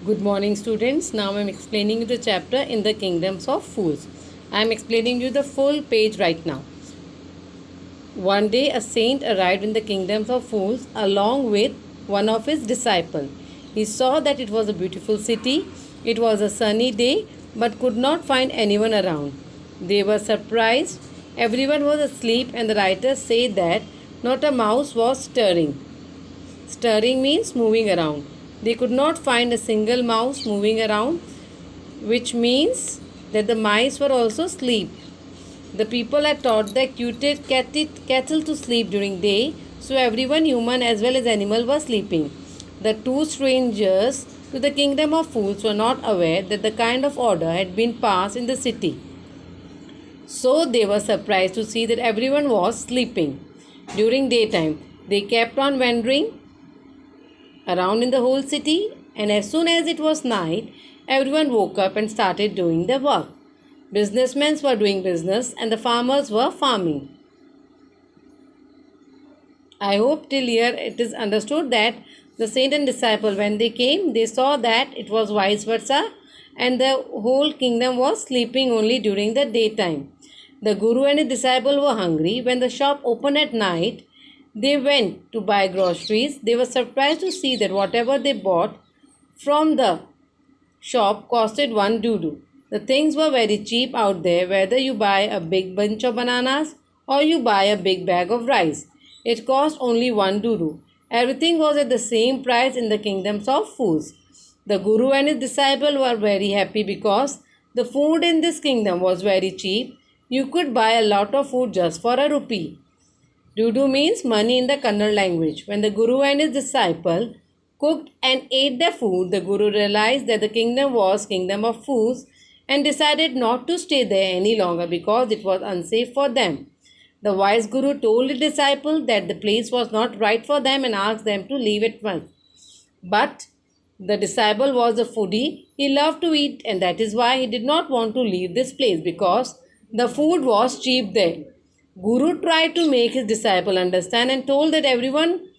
Good morning, students. Now I am explaining you the chapter in the kingdoms of fools. I am explaining you the full page right now. One day a saint arrived in the kingdoms of fools along with one of his disciples. He saw that it was a beautiful city. It was a sunny day but could not find anyone around. They were surprised. Everyone was asleep and the writers say that not a mouse was stirring. Stirring means moving around. They could not find a single mouse moving around, which means that the mice were also asleep. The people had taught their cuted cattle to sleep during day, so everyone, human as well as animal, was sleeping. The two strangers to the kingdom of fools were not aware that the kind of order had been passed in the city. So they were surprised to see that everyone was sleeping. During daytime, they kept on wandering around in the whole city, and as soon as it was night, everyone woke up and started doing their work. Businessmen were doing business and the farmers were farming. I hope till here it is understood that the saint and disciple, when they came, they saw that it was vice versa and the whole kingdom was sleeping only during the daytime. The guru and his disciple were hungry. When the shop opened at night, they went to buy groceries. They were surprised to see that whatever they bought from the shop costed one doodoo. The things were very cheap out there, whether you buy a big bunch of bananas or you buy a big bag of rice. It cost only one doodoo. Everything was at the same price in the kingdoms of fools. The guru and his disciple were very happy because the food in this kingdom was very cheap. You could buy a lot of food just for a rupee. Doodoo means money in the Kannada language. When the Guru and his disciple cooked and ate their food, the Guru realized that the kingdom was kingdom of fools and decided not to stay there any longer because it was unsafe for them. The wise Guru told his disciple that the place was not right for them and asked them to leave at once. But the disciple was a foodie. He loved to eat, and that is why he did not want to leave this place because the food was cheap there. Guru tried to make his disciple understand and told that everyone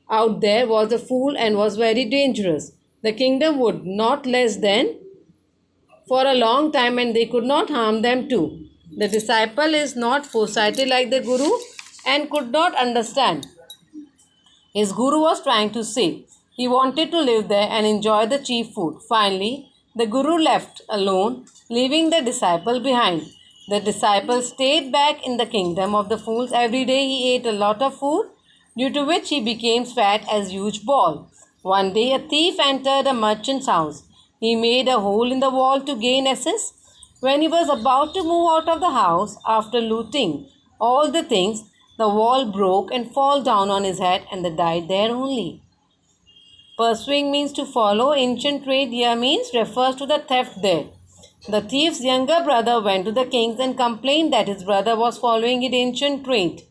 out there was a fool and was very dangerous. The kingdom would not less than for a long time and they could not harm them too. The disciple is not foresighted like the Guru and could not understand. His Guru was trying to say. He wanted to live there and enjoy the cheap food. Finally, the Guru left alone, leaving the disciple behind. The disciple stayed back in the kingdom of the fools. Every day he ate a lot of food, due to which he became fat as a huge ball. One day a thief entered a merchant's house. He made a hole in the wall to gain access. When he was about to move out of the house after looting all the things, the wall broke and fell down on his head and he died there only. Pursuing means to follow. Ancient trade here means refers to the theft there. The thief's younger brother went to the king and complained that his brother was following his ancient trade.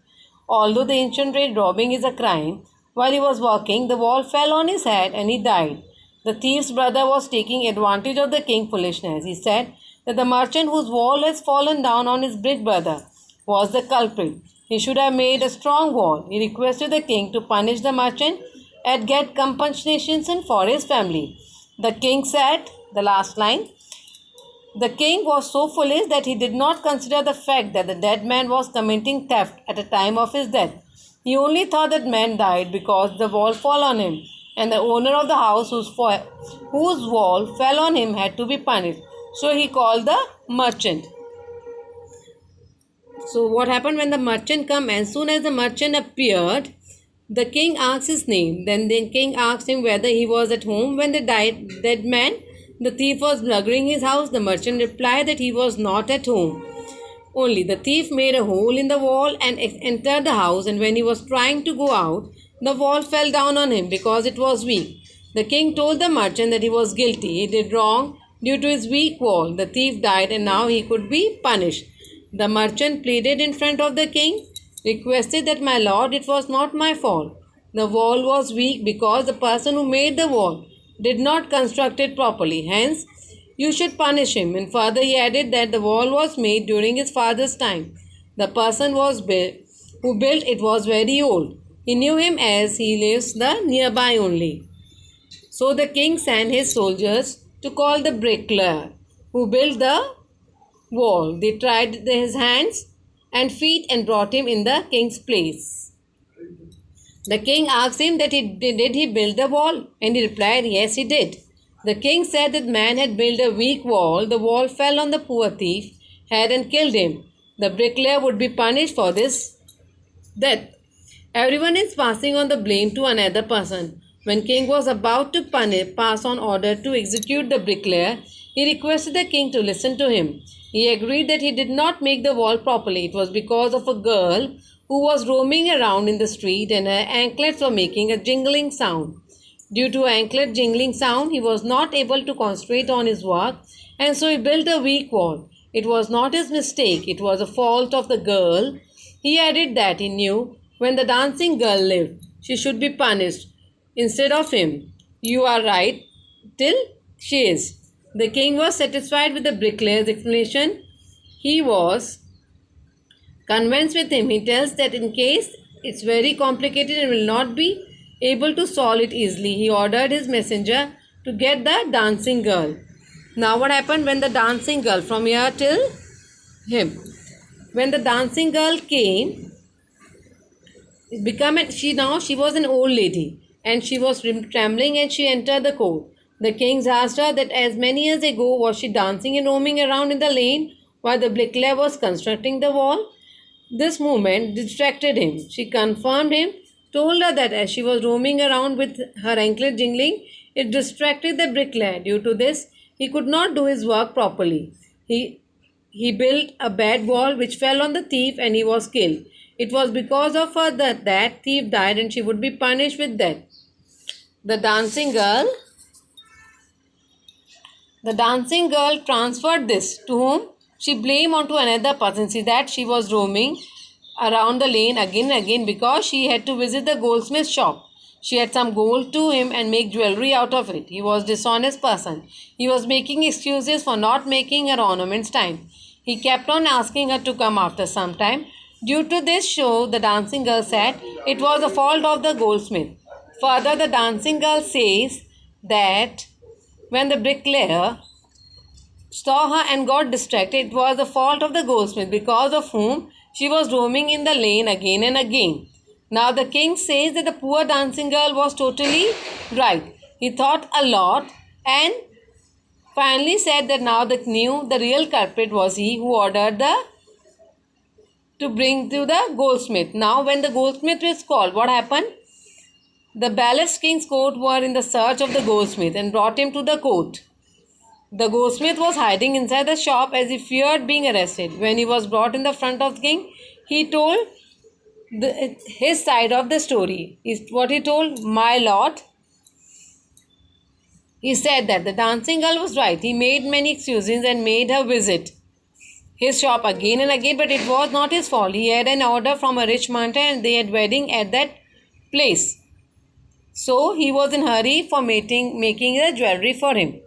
Although the ancient trade robbing is a crime, while he was walking, the wall fell on his head and he died. The thief's brother was taking advantage of the king's foolishness. He said that the merchant whose wall has fallen down on his big brother was the culprit. He should have made a strong wall. He requested the king to punish the merchant and get compensation for his family. The king said, the last line, the king was so foolish that he did not consider the fact that the dead man was committing theft at the time of his death. He only thought that man died because the wall fell on him, and the owner of the house whose wall fell on him had to be punished. So he called the merchant. So what happened when the merchant came? As soon as the merchant appeared, the king asked his name. Then the king asked him whether he was at home when the dead man, the thief, was burglaring his house. The merchant replied that he was not at home. Only the thief made a hole in the wall and entered the house, and when he was trying to go out, the wall fell down on him because it was weak. The king told the merchant that he was guilty. He did wrong due to his weak wall. The thief died and now he could be punished. The merchant pleaded in front of the king, requested that, my lord, it was not my fault. The wall was weak because the person who made the wall did not construct it properly. Hence, you should punish him. And further, he added that the wall was made during his father's time. The person who built it was very old. He knew him as he lives the nearby only. So the king sent his soldiers to call the bricklayer who built the wall. They tried his hands and feet and brought him in the king's place. The king asked him that did he build the wall, and he replied, yes, he did. The king said that man had built a weak wall. The wall fell on the poor thief, head and killed him. The bricklayer would be punished for this death. Everyone is passing on the blame to another person. When king was about to pass on order to execute the bricklayer, he requested the king to listen to him. He agreed that he did not make the wall properly. It was because of a girl who was roaming around in the street and her anklets were making a jingling sound. Due to anklet jingling sound, he was not able to concentrate on his work, and so he built a weak wall. It was not his mistake, it was a fault of the girl. He added that he knew when the dancing girl lived, she should be punished instead of him. You are right, till she is. The king was satisfied with the bricklayer's explanation. He was convinced with him. He tells that in case it's very complicated and will not be able to solve it easily, he ordered his messenger to get the dancing girl. Now what happened when the dancing girl, from here till him, when the dancing girl came, she was an old lady and she was trembling, and she entered the court. The king asked her that as many years ago was she dancing and roaming around in the lane while the bricklayer was constructing the wall. This movement distracted him. She confirmed him, told her that as she was roaming around with her anklet jingling, it distracted the bricklayer. Due to this, he could not do his work properly. He built a bad wall which fell on the thief and he was killed. It was because of her that thief died and she would be punished with death. The dancing girl transferred this to whom she blamed onto another person. See that she was roaming around the lane again and again because she had to visit the goldsmith's shop. She had some gold to him and make jewelry out of it. He was a dishonest person. He was making excuses for not making her ornaments time. He kept on asking her to come after some time. Due to this show, the dancing girl said it was the fault of the goldsmith. Further, the dancing girl says that when the bricklayer saw her and got distracted, it was the fault of the goldsmith, because of whom she was roaming in the lane again and again. Now the king says that the poor dancing girl was totally right. He thought a lot and finally said that now the real culprit was he who ordered to bring to the goldsmith. Now when the goldsmith was called, what happened? The bailiff's king's court were in the search of the goldsmith and brought him to the court. The goldsmith was hiding inside the shop as he feared being arrested. When he was brought in the front of the king, he told his side of the story. What he told, my lord, he said that the dancing girl was right. He made many excuses and made her visit his shop again and again, but it was not his fault. He had an order from a rich merchant and they had wedding at that place. So he was in a hurry for making the jewelry for him.